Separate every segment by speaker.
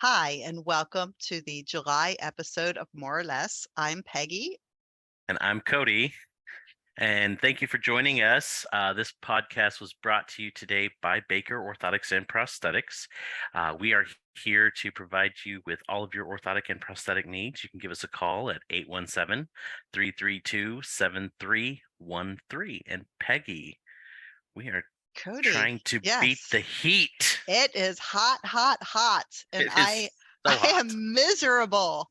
Speaker 1: Hi, and welcome to the July episode of More or Less. I'm Peggy.
Speaker 2: And I'm Cody. And thank you for joining us. This podcast was brought to you today by Baker Orthotics and Prosthetics. We are here to provide you with all of your orthotic and prosthetic needs. You can give us a call at 817-332-7313. And Peggy, we are
Speaker 1: Cody.
Speaker 2: trying to beat
Speaker 1: Yes,
Speaker 2: the heat.
Speaker 1: it is hot, hot, hot, and
Speaker 2: It is
Speaker 1: I
Speaker 2: so
Speaker 1: I
Speaker 2: hot.
Speaker 1: am miserable.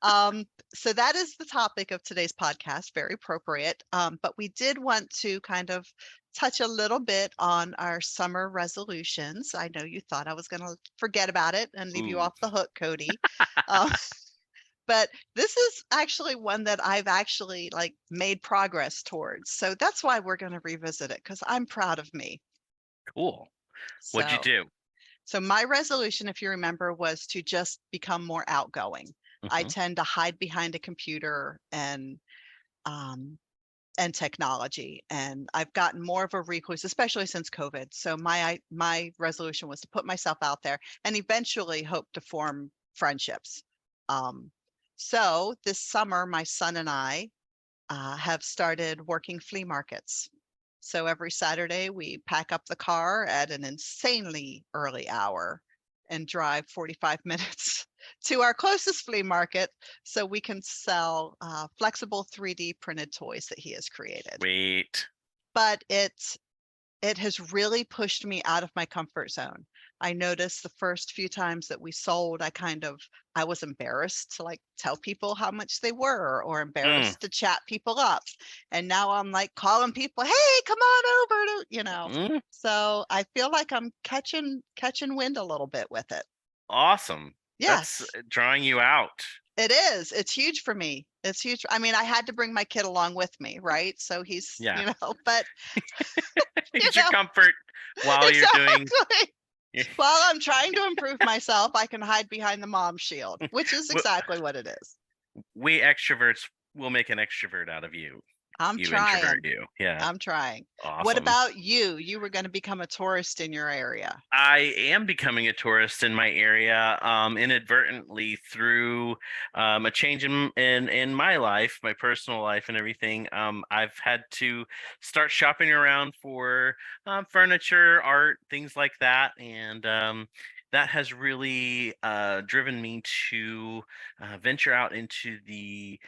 Speaker 1: Um, so that is the topic of today's podcast, very appropriate. But we did want to kind of touch a little bit on our summer resolutions. I know you thought I was going to forget about it and leave you
Speaker 2: Ooh,
Speaker 1: off the hook, Cody. Um, but this is actually one that I've actually like made progress towards. So that's why we're going to revisit it because I'm proud of me.
Speaker 2: cool. What'd you
Speaker 1: So,
Speaker 2: do?
Speaker 1: so my resolution, if you remember, was to just become more outgoing. I
Speaker 2: Hmm.
Speaker 1: tend to hide behind a computer um, and technology, and I've gotten more of a recluse, especially since COVID. So my resolution was to put myself out there and eventually hope to form friendships. Um, so this summer, my son and I have started working flea markets. So every Saturday, we pack up the car at an insanely early hour and drive 45 minutes to our closest flea market so we can sell flexible 3D printed toys that he has created.
Speaker 2: Wait.
Speaker 1: But it has really pushed me out of my comfort zone. I noticed the first few times that we sold, I was embarrassed to like tell people how much they were or
Speaker 2: Mm,
Speaker 1: embarrassed to chat people up. And now I'm like calling people, "Hey, come on over to."
Speaker 2: mm.
Speaker 1: So I feel like I'm catching wind a little bit with it.
Speaker 2: Awesome. That's
Speaker 1: Yes.
Speaker 2: drawing you out.
Speaker 1: It is. It's huge for me. It's huge. I mean, I had to bring my kid along with me, right? So he's,
Speaker 2: Yeah.
Speaker 1: but you
Speaker 2: It's your
Speaker 1: know,
Speaker 2: comfort while you're doing
Speaker 1: exactly.
Speaker 2: your
Speaker 1: While I'm trying to improve myself, I can hide behind the mom shield, which is
Speaker 2: w-
Speaker 1: exactly what it is.
Speaker 2: we extroverts will make an extrovert out of you.
Speaker 1: I'm
Speaker 2: You introvert
Speaker 1: trying.
Speaker 2: you. Yeah.
Speaker 1: I'm trying. What
Speaker 2: Awesome.
Speaker 1: about you? You were going to become a tourist in your area.
Speaker 2: I am becoming a tourist in my area, inadvertently through a change in my life, my personal life, and everything. I've had to start shopping around for furniture, art, things like that, and that has really driven me to venture out into the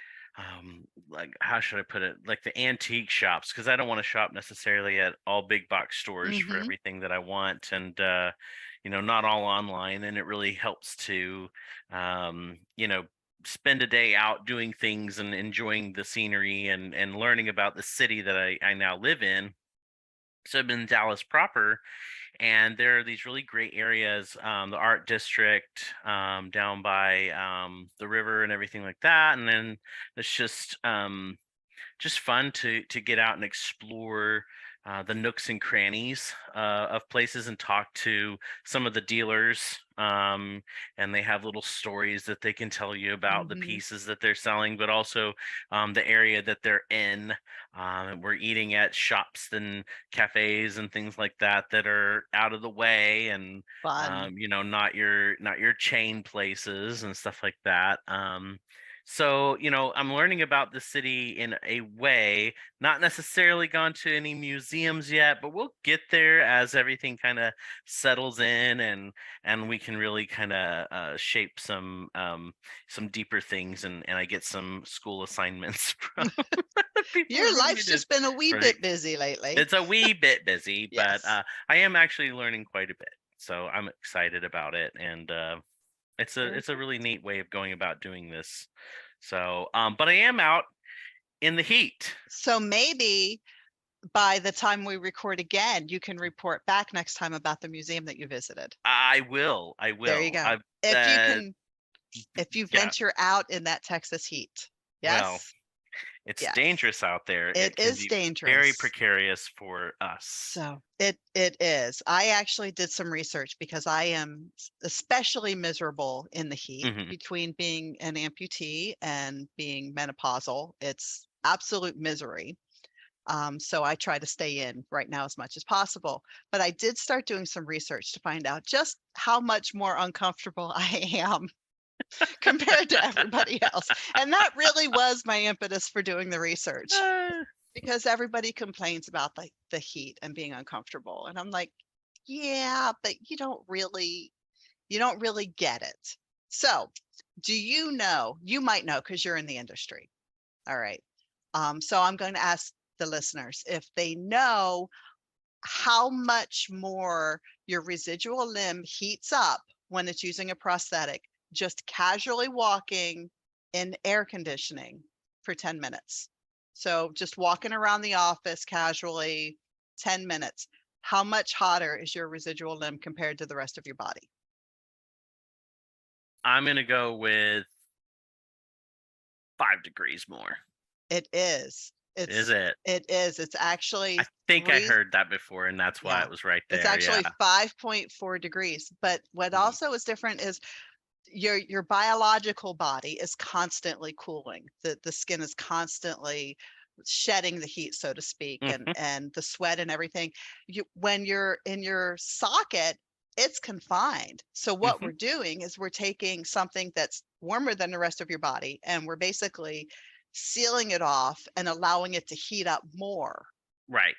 Speaker 2: like how should I put it, like the antique shops, because I don't want to shop necessarily at all big box stores for
Speaker 1: Hmm.
Speaker 2: everything that I want, and not all online. And it really helps to um you know spend a day out doing things and enjoying the scenery and learning about the city that I now live in. So I'm in Dallas proper, and there are these really great areas, the art district, down by the river and everything like that. And then it's just fun to get out and explore the nooks and crannies of places and talk to some of the dealers. And they have little stories that they can tell you about the
Speaker 1: Hmm.
Speaker 2: pieces that they're selling, but also the area that they're in. We're eating at shops and cafes and things like that that are out of the way, and
Speaker 1: Fun.
Speaker 2: not your chain places and stuff like that. So, I'm learning about the city in a way, not necessarily gone to any museums yet, but we'll get there as everything kind of settles in, and we can really kind of shape some deeper things, and I get some school assignments from people who
Speaker 1: Your
Speaker 2: want me
Speaker 1: life's
Speaker 2: to
Speaker 1: just been a wee
Speaker 2: right.
Speaker 1: bit busy lately.
Speaker 2: It's a wee bit busy, but
Speaker 1: Yes.
Speaker 2: I am actually learning quite a bit. So I'm excited about it, and it's a
Speaker 1: Very
Speaker 2: it's a
Speaker 1: good.
Speaker 2: really neat way of going about doing this. So, but I am out in the heat.
Speaker 1: So maybe by the time we record again, you can report back next time about the museum that you visited.
Speaker 2: I will. I
Speaker 1: There you
Speaker 2: will.
Speaker 1: go.
Speaker 2: I've
Speaker 1: If you can, if you
Speaker 2: yeah.
Speaker 1: venture out in that Texas heat.
Speaker 2: Well,
Speaker 1: Yes.
Speaker 2: it's
Speaker 1: Yes.
Speaker 2: dangerous out there.
Speaker 1: It
Speaker 2: It can
Speaker 1: is
Speaker 2: be very
Speaker 1: dangerous.
Speaker 2: precarious for us.
Speaker 1: So it is. I actually did some research because I am especially miserable in the heat
Speaker 2: Hmm.
Speaker 1: between being an amputee and being menopausal. It's absolute misery. So I try to stay in right now as much as possible. But I did start doing some research to find out just how much more uncomfortable I am compared to everybody else. And that really was my impetus for doing the research, because everybody complains about the heat and being uncomfortable. And I'm like, yeah, but you don't really get it. So do you know, you might know because you're in the industry. All right. So I'm going to ask the listeners if they know how much more your residual limb heats up when it's using a prosthetic, just casually walking in air conditioning for 10 minutes. So just walking around the office casually, 10 minutes. How much hotter is your residual limb compared to the rest of your body?
Speaker 2: I'm going to go with 5 degrees more.
Speaker 1: It is.
Speaker 2: Is it?
Speaker 1: It is. It's actually
Speaker 2: I think I
Speaker 1: 3.
Speaker 2: heard that before, and that's why
Speaker 1: Yeah.
Speaker 2: it was right
Speaker 1: It's
Speaker 2: there.
Speaker 1: actually
Speaker 2: Yeah.
Speaker 1: 5.4 degrees. But what
Speaker 2: Mm.
Speaker 1: also is different is your biological body is constantly cooling. The skin is constantly shedding the heat, so to speak,
Speaker 2: Mhm.
Speaker 1: and the sweat and everything. When you're in your socket, it's confined. So what
Speaker 2: Mhm.
Speaker 1: we're doing is we're taking something that's warmer than the rest of your body, and we're basically sealing it off and allowing it to heat up more.
Speaker 2: Right.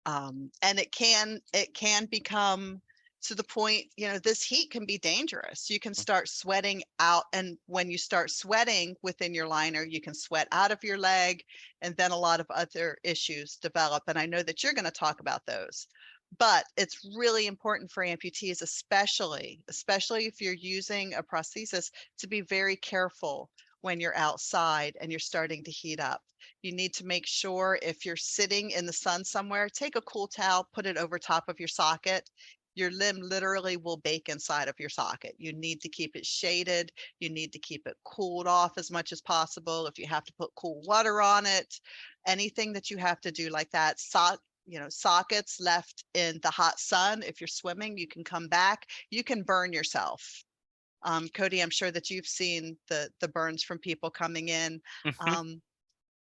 Speaker 1: And it can become to the point, this heat can be dangerous. You can start sweating out, and when you start sweating within your liner, you can sweat out of your leg, and then a lot of other issues develop. And I know that you're going to talk about those. But it's really important for amputees, especially if you're using a prosthesis, to be very careful when you're outside and you're starting to heat up. You need to make sure, if you're sitting in the sun somewhere, take a cool towel, put it over top of your socket. Your limb literally will bake inside of your socket. You need to keep it shaded. You need to keep it cooled off as much as possible. If you have to put cool water on it, anything that you have to do like that. Sockets left in the hot sun, if you're swimming, you can come back, you can burn yourself. Cody, I'm sure that you've seen the burns from people coming in.
Speaker 2: Mhm.
Speaker 1: Um,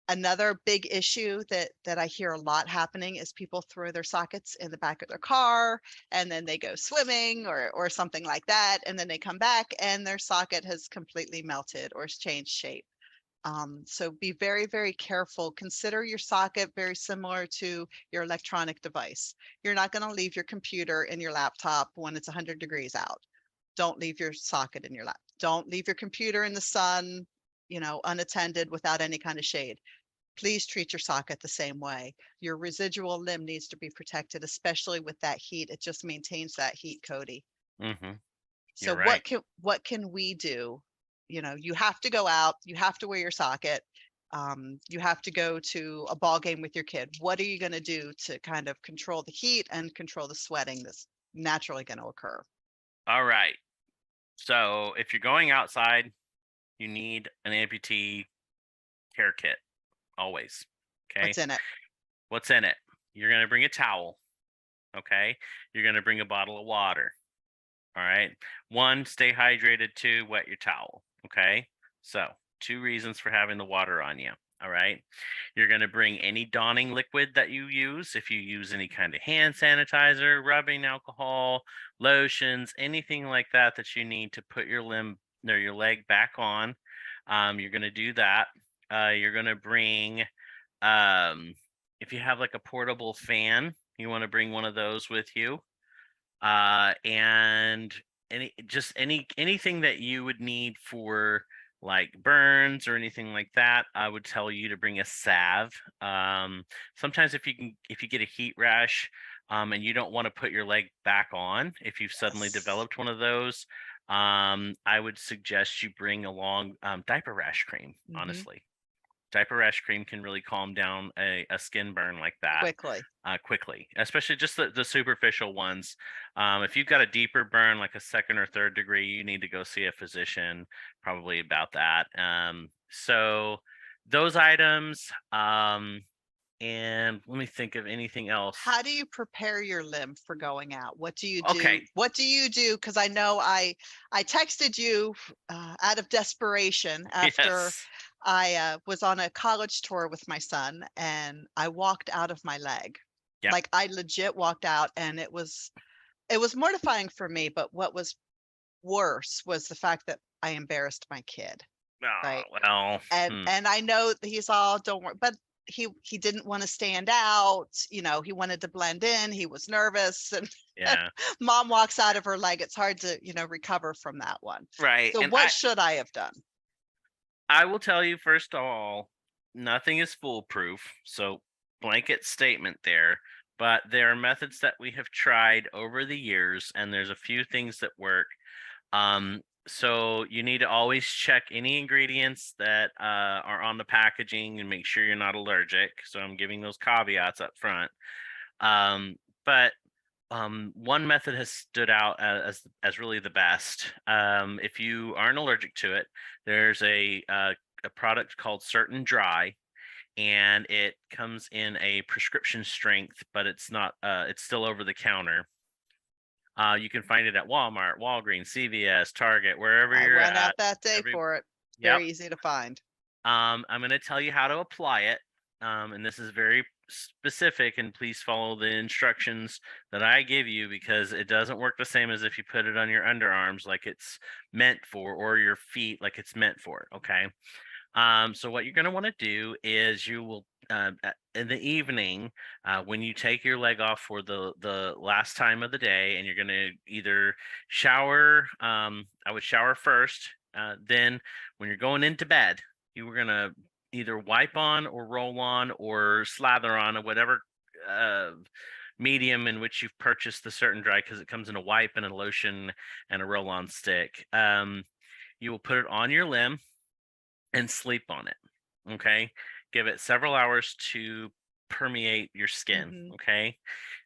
Speaker 1: Another big issue that I hear a lot happening is people throw their sockets in the back of their car, and then they go swimming or something like that, and then they come back and their socket has completely melted or has changed shape. So be very, very careful. Consider your socket very similar to your electronic device. You're not going to leave your computer in your laptop when it's 100 degrees out. Don't leave your socket in your lap. Don't leave your computer in the sun, unattended without any kind of shade. Please treat your socket the same way. Your residual limb needs to be protected, especially with that heat. It just maintains that heat, Cody.
Speaker 2: Mhm.
Speaker 1: So
Speaker 2: You're right.
Speaker 1: what can we do? You have to go out, you have to wear your socket. You have to go to a ball game with your kid. What are you going to do to kind of control the heat and control the sweating that's naturally going to occur?
Speaker 2: All right. So if you're going outside, you need an amputee care kit always. Okay.
Speaker 1: What's in it?
Speaker 2: What's in it? You're going to bring a towel. Okay. You're going to bring a bottle of water. All right. 1, stay hydrated. 2, wet your towel. Okay. So, 2 reasons for having the water on you. All right. You're going to bring any donning liquid that you use. If you use any kind of hand sanitizer, rubbing alcohol, lotions, anything like that that you need to put your limb or your leg back on, you're going to do that. You're going to bring, if you have like a portable fan, you want to bring one of those with you. And anything that you would need for like burns or anything like that, I would tell you to bring a salve. Sometimes if you get a heat rash, and you don't want to put your leg back on, if you've suddenly
Speaker 1: Yes.
Speaker 2: developed one of those, I would suggest you bring along diaper rash cream.
Speaker 1: Hmm.
Speaker 2: Honestly, diaper rash cream can really calm down a skin burn like that
Speaker 1: Quickly.
Speaker 2: quickly, especially just the superficial ones. If you've got a deeper burn, like a 2nd or 3rd degree, you need to go see a physician probably about that. So those items, and let me think of anything else.
Speaker 1: How do you prepare your limb for going out? What do you do?
Speaker 2: Okay.
Speaker 1: What do you do? Because I know I texted you out of desperation after
Speaker 2: Yes.
Speaker 1: I was on a college tour with my son, and I walked out of my leg.
Speaker 2: Yep.
Speaker 1: Like, I legit walked out, and it was mortifying for me, but what was worse was the fact that I embarrassed my kid,
Speaker 2: Oh,
Speaker 1: right?
Speaker 2: well,
Speaker 1: And I know that he's all, "Don't worry," but he didn't wanna stand out, he wanted to blend in, he was nervous, and
Speaker 2: yeah,
Speaker 1: mom walks out of her leg, it's hard to, recover from that one.
Speaker 2: right.
Speaker 1: So
Speaker 2: And
Speaker 1: what should I have done?
Speaker 2: I will tell you first of all, nothing is foolproof. So blanket statement there. But there are methods that we have tried over the years, and there's a few things that work. So you need to always check any ingredients that are on the packaging and make sure you're not allergic. So I'm giving those caveats up front. But one method has stood out as really the best. If you aren't allergic to it, there's a product called Certain Dry, and it comes in a prescription strength, but it's not. It's still over the counter. You can find it at Walmart, Walgreens, CVS, Target, wherever
Speaker 1: I
Speaker 2: you're
Speaker 1: went out
Speaker 2: at.
Speaker 1: that day
Speaker 2: Every
Speaker 1: for it. It's
Speaker 2: Yep.
Speaker 1: very easy to find.
Speaker 2: I'm going to tell you how to apply it. And this is very specific, and please follow the instructions that I give you, because it doesn't work the same as if you put it on your underarms like it's meant for, or your feet like it's meant for. Okay. So what you're going to want to do is you will in the evening, when you take your leg off for the last time of the day, and you're going to either shower. I would shower first. Then when you're going into bed, you were going to either wipe on or roll on or slather on, or whatever uh, medium in which you've purchased the Certain Dry, because it comes in a wipe and a lotion and a roll-on stick. You will put it on your limb and sleep on it. Okay. Give it several hours to permeate your skin.
Speaker 1: Mhm.
Speaker 2: Okay.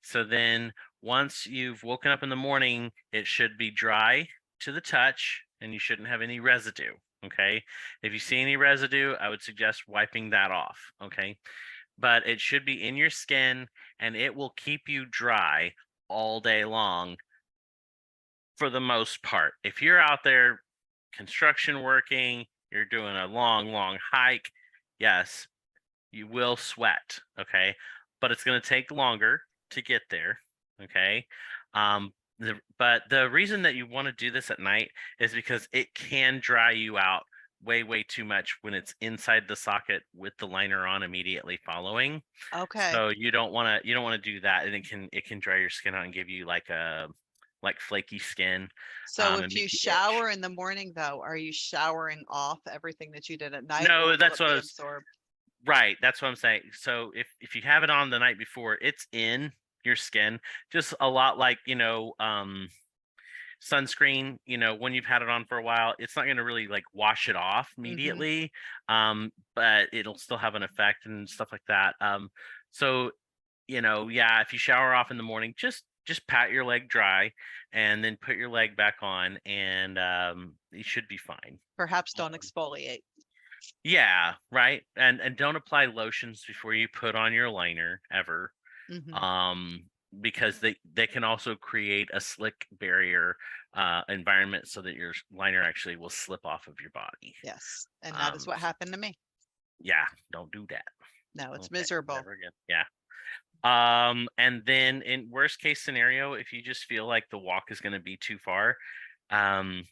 Speaker 2: So then once you've woken up in the morning, it should be dry to the touch, and you shouldn't have any residue. Okay. If you see any residue, I would suggest wiping that off. Okay. But it should be in your skin, and it will keep you dry all day long for the most part. If you're out there construction working, you're doing a long hike, yes, you will sweat, okay? But it's going to take longer to get there, okay? But the reason that you want to do this at night is because it can dry you out way too much when it's inside the socket with the liner on immediately following.
Speaker 1: Okay.
Speaker 2: So you don't want to do that, and it can dry your skin out and give you like flaky skin,
Speaker 1: So
Speaker 2: and
Speaker 1: if you
Speaker 2: make you itch.
Speaker 1: shower in the morning, though, are you showering off everything that you did at night, or
Speaker 2: No,
Speaker 1: will
Speaker 2: that's
Speaker 1: it
Speaker 2: what I
Speaker 1: be
Speaker 2: was
Speaker 1: absorbed?
Speaker 2: right. That's what I'm saying. So if you have it on the night before, it's in your skin, just a lot like sunscreen. When you've had it on for a while, it's not going to really like wash it off
Speaker 1: Mhm.
Speaker 2: immediately, but it'll still have an effect and stuff like that. So yeah, if you shower off in the morning, just pat your leg dry, and then put your leg back on, and you should be fine.
Speaker 1: Perhaps don't exfoliate.
Speaker 2: Yeah, right. And don't apply lotions before you put on your liner ever.
Speaker 1: Mhm.
Speaker 2: Um because they can also create a slick barrier environment, so that your liner actually will slip off of your body.
Speaker 1: Yes, and that is what happened to me.
Speaker 2: Yeah, don't do that.
Speaker 1: No, it's
Speaker 2: Okay,
Speaker 1: miserable.
Speaker 2: never again. Yeah. And then in worst case scenario, if you just feel like the walk is going to be too far, um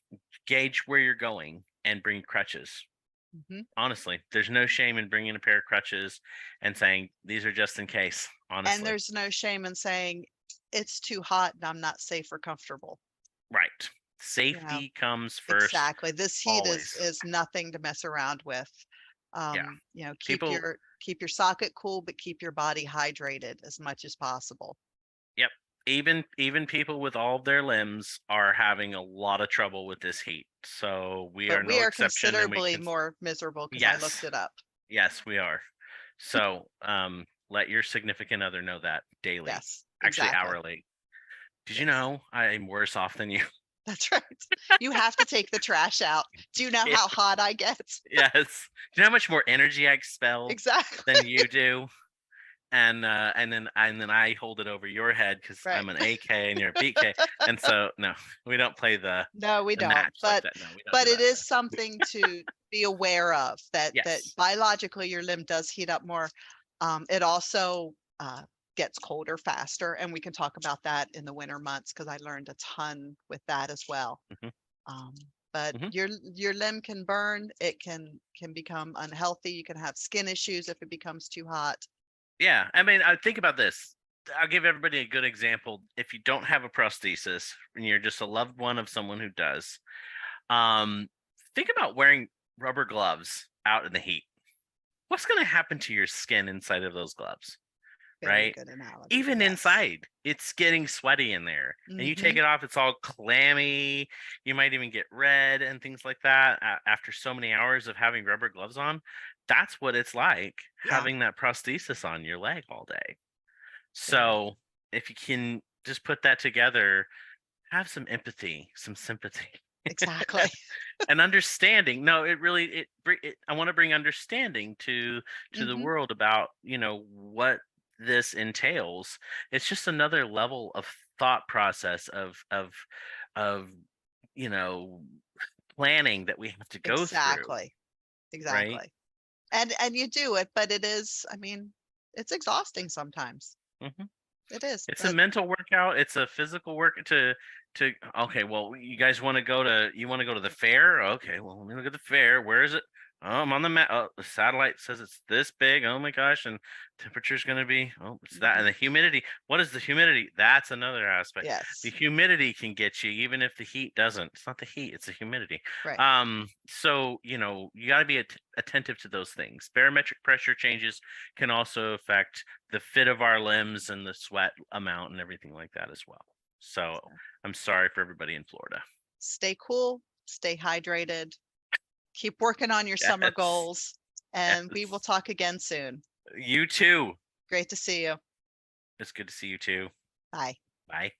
Speaker 2: gauge where you're going and bring crutches.
Speaker 1: Mhm.
Speaker 2: Honestly, there's no shame in bringing a pair of crutches and saying these are just in case.
Speaker 1: And
Speaker 2: Honestly,
Speaker 1: there's no shame in saying, "It's too hot and I'm not safe or comfortable."
Speaker 2: right.
Speaker 1: You know?
Speaker 2: Safety comes first,
Speaker 1: Exactly. This heat is
Speaker 2: always.
Speaker 1: is nothing to mess around with.
Speaker 2: Yeah.
Speaker 1: Keep
Speaker 2: People,
Speaker 1: your socket cool, but keep your body hydrated as much as possible.
Speaker 2: yep. Even people with all of their limbs are having a lot of trouble with this heat. So we are
Speaker 1: But we
Speaker 2: no
Speaker 1: are
Speaker 2: exception, and we
Speaker 1: considerably
Speaker 2: can.
Speaker 1: more miserable because I looked
Speaker 2: Yes.
Speaker 1: it up.
Speaker 2: Yes, we are. So let your significant other know that daily,
Speaker 1: Yes,
Speaker 2: actually
Speaker 1: exactly.
Speaker 2: hourly. Did you
Speaker 1: Yes,
Speaker 2: know I'm worse off than you?
Speaker 1: that's right. You have to take the trash out. Do you know
Speaker 2: Yeah.
Speaker 1: how hot I get?
Speaker 2: Yes. Do you know how much more energy I expel
Speaker 1: Exactly.
Speaker 2: than you do? and then I hold it over your head because
Speaker 1: Right.
Speaker 2: I'm an AK and you're a BK, and so no, we don't play
Speaker 1: No, we
Speaker 2: the
Speaker 1: don't.
Speaker 2: match like that. No, we don't do
Speaker 1: But it
Speaker 2: that.
Speaker 1: is something to be aware of, that
Speaker 2: Yes.
Speaker 1: biologically your limb does heat up more. It also gets colder faster, and we can talk about that in the winter months because I learned a ton with that as well.
Speaker 2: Mhm,
Speaker 1: Um, but
Speaker 2: mhm.
Speaker 1: your limb can burn, it can become unhealthy. You can have skin issues if it becomes too hot.
Speaker 2: Yeah, I mean, I think about this. I'll give everybody a good example. If you don't have a prosthesis and you're just a loved one of someone who does, um, think about wearing rubber gloves out in the heat. What's going to happen to your skin inside of those gloves,
Speaker 1: Very
Speaker 2: right?
Speaker 1: good analogy.
Speaker 2: Even
Speaker 1: Yes.
Speaker 2: inside, it's getting sweaty in there. And you take
Speaker 1: Hmm.
Speaker 2: it off, it's all clammy. You might even get red and things like that after so many hours of having rubber gloves on. That's what it's like
Speaker 1: Yeah,
Speaker 2: having that prosthesis on your leg all day.
Speaker 1: very.
Speaker 2: So if you can just put that together, have some empathy, some sympathy,
Speaker 1: Exactly.
Speaker 2: and understanding. No, it really I want to bring understanding to the
Speaker 1: Hmm.
Speaker 2: world about what this entails. It's just another level of thought process of you know planning that we have to go through,
Speaker 1: Exactly.
Speaker 2: right?
Speaker 1: Exactly. And you do it, but it is, I mean, it's exhausting sometimes.
Speaker 2: Mhm.
Speaker 1: It is,
Speaker 2: It's a
Speaker 1: but
Speaker 2: mental workout. It's a physical work to okay, well, you guys want to go to the fair? Okay, well, let me look at the fair. Where is it? Oh, I'm on the map. Oh, the satellite says it's this big. Oh my gosh, and temperature's gonna be, oh, it's that.
Speaker 1: mhm,
Speaker 2: And the humidity. What is the humidity? That's another aspect. The
Speaker 1: yes,
Speaker 2: humidity can get you even if the heat doesn't. It's not the heat, it's the humidity.
Speaker 1: right.
Speaker 2: So you got to be attentive to those things. Barometric pressure changes can also affect the fit of our limbs and the sweat amount and everything like that as well. So
Speaker 1: So
Speaker 2: I'm sorry for everybody in Florida.
Speaker 1: stay cool, stay hydrated, keep working on your summer
Speaker 2: Yes.
Speaker 1: goals, and we will
Speaker 2: Yes.
Speaker 1: talk again soon.
Speaker 2: You too.
Speaker 1: Great to see you.
Speaker 2: It's good to see you too.
Speaker 1: Bye.
Speaker 2: Bye.